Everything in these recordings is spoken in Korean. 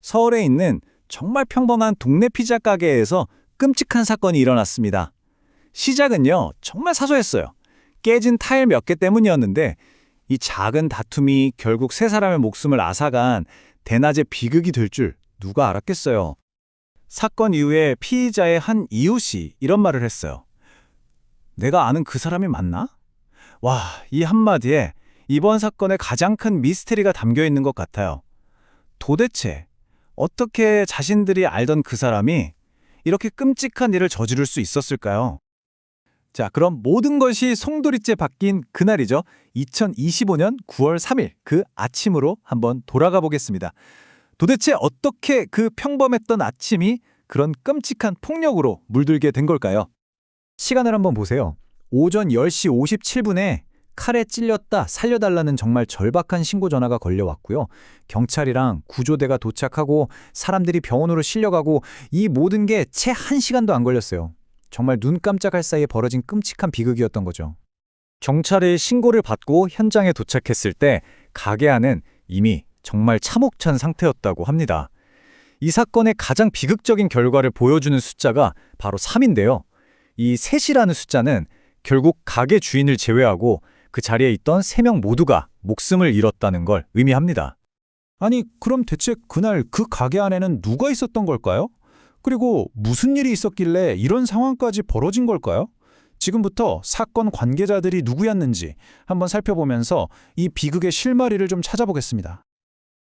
서울에 있는 정말 평범한 동네 피자 가게에서 끔찍한 사건이 일어났습니다. 시작은요, 정말 사소했어요. 깨진 타일 몇 개 때문이었는데 이 작은 다툼이 결국 세 사람의 목숨을 앗아간 대낮의 비극이 될 줄 누가 알았겠어요. 사건 이후에 피의자의 한 이웃이 이런 말을 했어요. 내가 아는 그 사람이 맞나? 와, 이 한마디에 이번 사건의 가장 큰 미스테리가 담겨 있는 것 같아요. 도대체 어떻게 자신들이 알던 그 사람이 이렇게 끔찍한 일을 저지를 수 있었을까요? 자, 그럼 모든 것이 송두리째 바뀐 그날이죠. 2025년 9월 3일 그 아침으로 한번 돌아가 보겠습니다. 도대체 어떻게 그 평범했던 아침이 그런 끔찍한 폭력으로 물들게 된 걸까요? 시간을 한번 보세요. 오전 10시 57분에 칼에 찔렸다 살려달라는 정말 절박한 신고 전화가 걸려왔고요. 경찰이랑 구조대가 도착하고 사람들이 병원으로 실려가고 이 모든 게 채 1시간도 안 걸렸어요. 정말 눈 깜짝할 사이에 벌어진 끔찍한 비극이었던 거죠. 경찰이 신고를 받고 현장에 도착했을 때 가게 안은 이미 정말 참혹한 상태였다고 합니다. 이 사건의 가장 비극적인 결과를 보여주는 숫자가 바로 3인데요. 이 3이라는 숫자는 결국 가게 주인을 제외하고 그 자리에 있던 3명 모두가 목숨을 잃었다는 걸 의미합니다. 아니, 그럼 대체 그날 그 가게 안에는 누가 있었던 걸까요? 그리고 무슨 일이 있었길래 이런 상황까지 벌어진 걸까요? 지금부터 사건 관계자들이 누구였는지 한번 살펴보면서 이 비극의 실마리를 좀 찾아보겠습니다.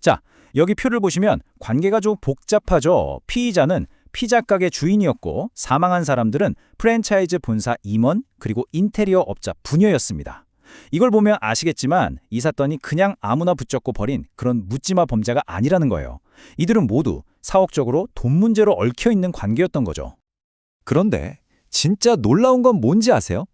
자, 여기 표를 보시면 관계가 좀 복잡하죠. 피의자는 피자 가게 주인이었고 사망한 사람들은 프랜차이즈 본사 임원 그리고 인테리어 업자 부녀였습니다. 이걸 보면 아시겠지만 이 사건이 그냥 아무나 붙잡고 벌인 그런 묻지마 범죄가 아니라는 거예요. 이들은 모두 사옥적으로 돈 문제로 얽혀있는 관계였던 거죠. 그런데 진짜 놀라운 건 뭔지 아세요?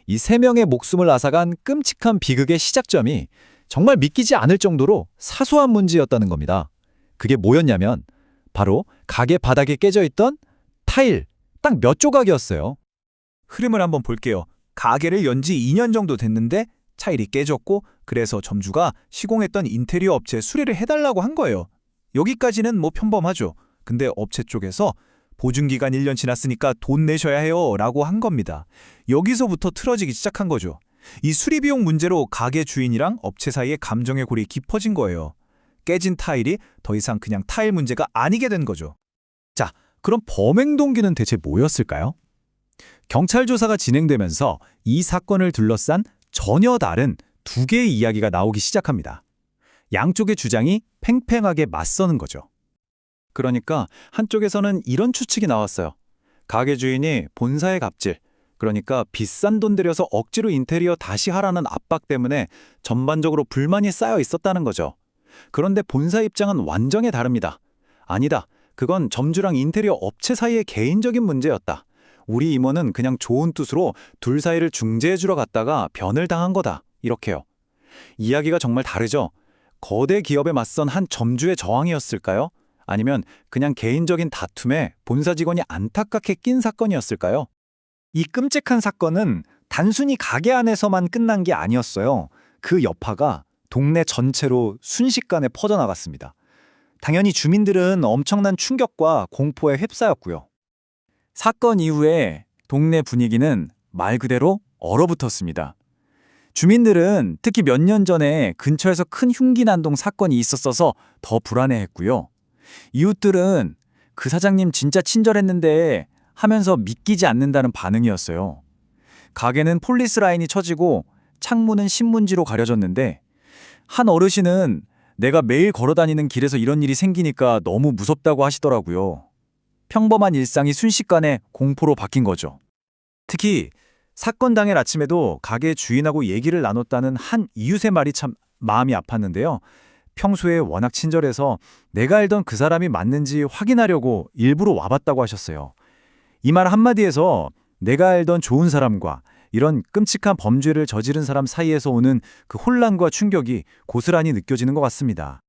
이 3명의 목숨을 앗아간 끔찍한 비극의 시작점이 정말 믿기지 않을 정도로 사소한 문제였다는 겁니다. 그게 뭐였냐면 바로 가게 바닥에 깨져있던 타일 딱 몇 조각이었어요. 흐름을 한번 볼게요. 가게를 연 지 2년 정도 됐는데 타일이 깨졌고 그래서 점주가 시공했던 인테리어 업체에 수리를 해달라고 한 거예요. 여기까지는 뭐 평범하죠. 근데 업체 쪽에서 보증기간 1년 지났으니까 돈 내셔야 해요 라고 한 겁니다. 여기서부터 틀어지기 시작한 거죠. 이 수리비용 문제로 가게 주인이랑 업체 사이에 감정의 골이 깊어진 거예요. 깨진 타일이 더 이상 그냥 타일 문제가 아니게 된 거죠. 자, 그럼 범행 동기는 대체 뭐였을까요? 경찰 조사가 진행되면서 이 사건을 둘러싼 전혀 다른 2개의 이야기가 나오기 시작합니다. 양쪽의 주장이 팽팽하게 맞서는 거죠. 그러니까 한쪽에서는 이런 추측이 나왔어요. 가게 주인이 본사의 갑질, 그러니까 비싼 돈 들여서 억지로 인테리어 다시 하라는 압박 때문에 전반적으로 불만이 쌓여 있었다는 거죠. 그런데 본사 입장은 완전히 다릅니다. 아니다. 그건 점주랑 인테리어 업체 사이의 개인적인 문제였다. 우리 임원은 그냥 좋은 뜻으로 둘 사이를 중재해주러 갔다가 변을 당한 거다. 이렇게요. 이야기가 정말 다르죠? 거대 기업에 맞선 한 점주의 저항이었을까요? 아니면 그냥 개인적인 다툼에 본사 직원이 안타깝게 낀 사건이었을까요? 이 끔찍한 사건은 단순히 가게 안에서만 끝난 게 아니었어요. 그 여파가 동네 전체로 순식간에 퍼져나갔습니다. 당연히 주민들은 엄청난 충격과 공포에 휩싸였고요. 사건 이후에 동네 분위기는 말 그대로 얼어붙었습니다. 주민들은 특히 몇 년 전에 근처에서 큰 흉기 난동 사건이 있었어서 더 불안해했고요. 이웃들은 그 사장님 진짜 친절했는데 하면서 믿기지 않는다는 반응이었어요. 가게는 폴리스 라인이 쳐지고 창문은 신문지로 가려졌는데 한 어르신은 내가 매일 걸어다니는 길에서 이런 일이 생기니까 너무 무섭다고 하시더라고요. 평범한 일상이 순식간에 공포로 바뀐 거죠. 특히 사건 당일 아침에도 가게 주인하고 얘기를 나눴다는 한 이웃의 말이 참 마음이 아팠는데요. 평소에 워낙 친절해서 내가 알던 그 사람이 맞는지 확인하려고 일부러 와봤다고 하셨어요. 이 말 한마디에서 내가 알던 좋은 사람과 이런 끔찍한 범죄를 저지른 사람 사이에서 오는 그 혼란과 충격이 고스란히 느껴지는 것 같습니다.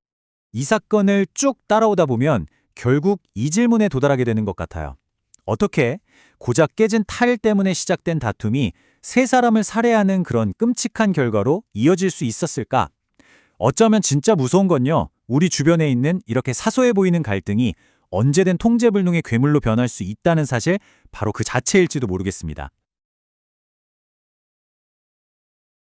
이 사건을 쭉 따라오다 보면 결국 이 질문에 도달하게 되는 것 같아요. 어떻게 고작 깨진 타일 때문에 시작된 다툼이 세 사람을 살해하는 그런 끔찍한 결과로 이어질 수 있었을까? 어쩌면 진짜 무서운 건요, 우리 주변에 있는 이렇게 사소해 보이는 갈등이 언제든 통제불능의 괴물로 변할 수 있다는 사실, 바로 그 자체일지도 모르겠습니다.